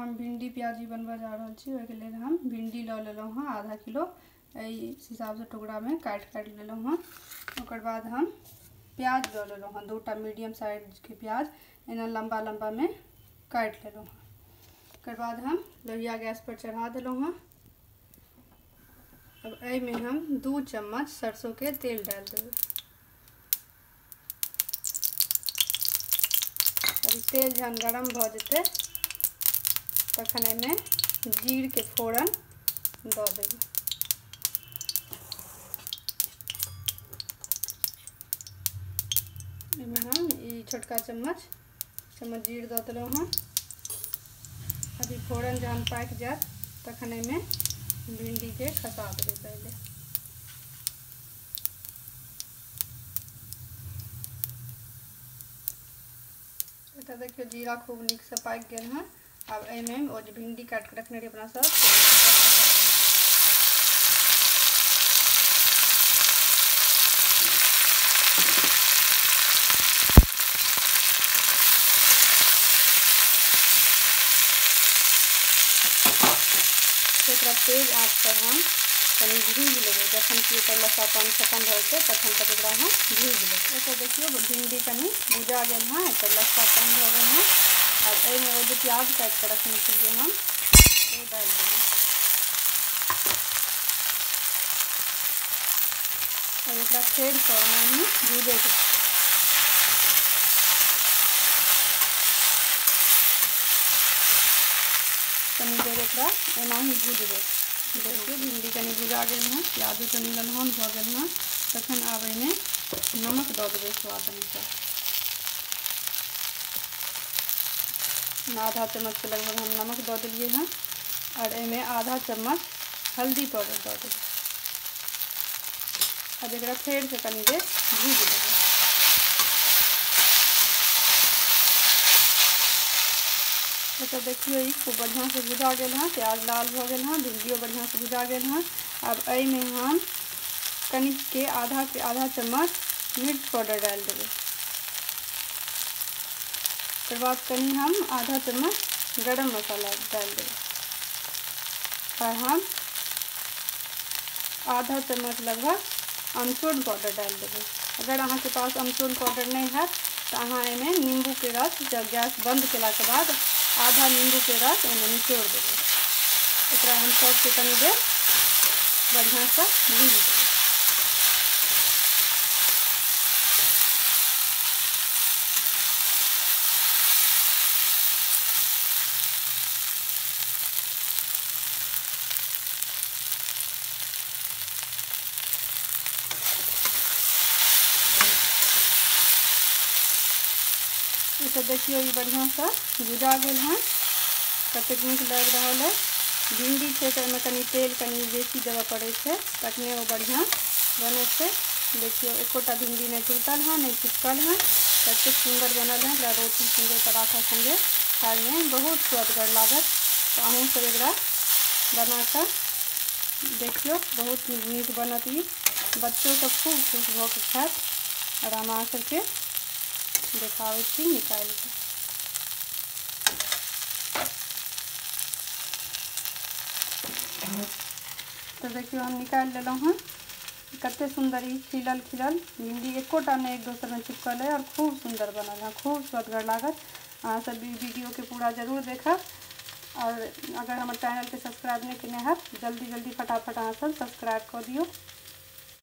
हम भिंडी प्याजी बनवा जा रहा छी। ओके लिए हम भिंडी ल लेलहुँ हाँ आधा किलो। इस हिसाब से टुकड़ा में काट लेलहुँ हाँ। ओकर बाद हम प्याज ल लेलहुँ हाँ, 2टा मीडियम साइज के प्याज एना लंबा लंबा में काट लेलहुँ हाँ। ओकर बाद हम लोहिया गैस पर चढ़ा देलहुँ हाँ। अब में हम 2 चम्मच सरसों के तेल डाल देंगे। अभी तेल जहन गरम भ जेते तखन में जीर के फोरन द देंगे। इमें हम छोटका चम्मच जीर द देलहुँ हाँ। अभी फोरन जहन पाक जात तखन में भिंडी के खसा देंगे पहले। तो देखियो जीरा खूब निक से पाक गया है। अब में वो जो भिंडी काट के रखने रही अपना सब तेज आँच पर हम कहीं भूज लेंगे। जखन कि लस्सापन खत्म होते तखन तक एकरा हम भूज लेंगे। तो देखियो भिंडी कहीं भुजा गया है तो लस्सापन हो गया है। अब में वो जो प्याज काट के रखने के लिए हम वो डाल देंगे और एक फेर से ही भूजे के कनी देर एकरा एना ही भूजबे। देखिए भिंडी कनी भुजा गया है, प्याजो कनी ललहन भ गया है। तखन आब में नमक द देवे स्वाद अनुसार। आधा चम्मच के लगभग हम नमक द दिए हैं और में आधा चम्मच हल्दी पाउडर द देवे। अब एकरा फेर से कनी देर भूज लेंगे। तो देखिए खूब बढ़िया से भुजा गया है, प्याज लाल हो गया है, भिंडियों बढ़िया से भुजा गया है। अब में हम कनिक के आधा चम्मच मिर्च पाउडर डाल देंगे। उसके बाद कनी हम आधा चम्मच गरम मसाला डाल देंगे और हम आधा चम्मच लगभग अमचूर पाउडर डाल देंगे। अगर अहाँ के पास अमचूर पाउडर नहीं है तो अहाँ में नींबू के रस जब गैस बंद केला के बाद आधा नींबू के रस में निचोड़ देंगे। एकरा हम सबके कनी देर बढ़िया से भूज देंगे। तो देखियो ये बढ़िया से भुजा गया है, कतेक नीक लग रहा है। भिंडी है तो में कनी तेल कनी बेसी देवे पड़े है तखने वो बढ़िया बने से। देखियो एकोटा भिंडी नहीं टूटल है नहीं चिपकल है, कतेक सुंदर बनल है। रोटी संगे पराठा संगे खाए में बहुत स्वादगर लागत। तो अहूँ सब एकरा बना कर देखियो, बहुत नीक बनत। बच्चों सब खूब खुश भ के खात और हम सबके देखावे छी निकाल के। तो देखियो हम निकाल लेलहुँ हैं। कते सुंदर खिलल भिंडी एकोटा नहीं एक दोसर में चिपकल है और खूब सुंदर बनल है, खूब स्वदगर लागत। अहाँ सब वीडियो के पूरा जरूर देखब और अगर हमारे चैनल के सब्सक्राइब नहीं किए हैं जल्दी फटाफट अहाँ सब सब्सक्राइब कर दियो।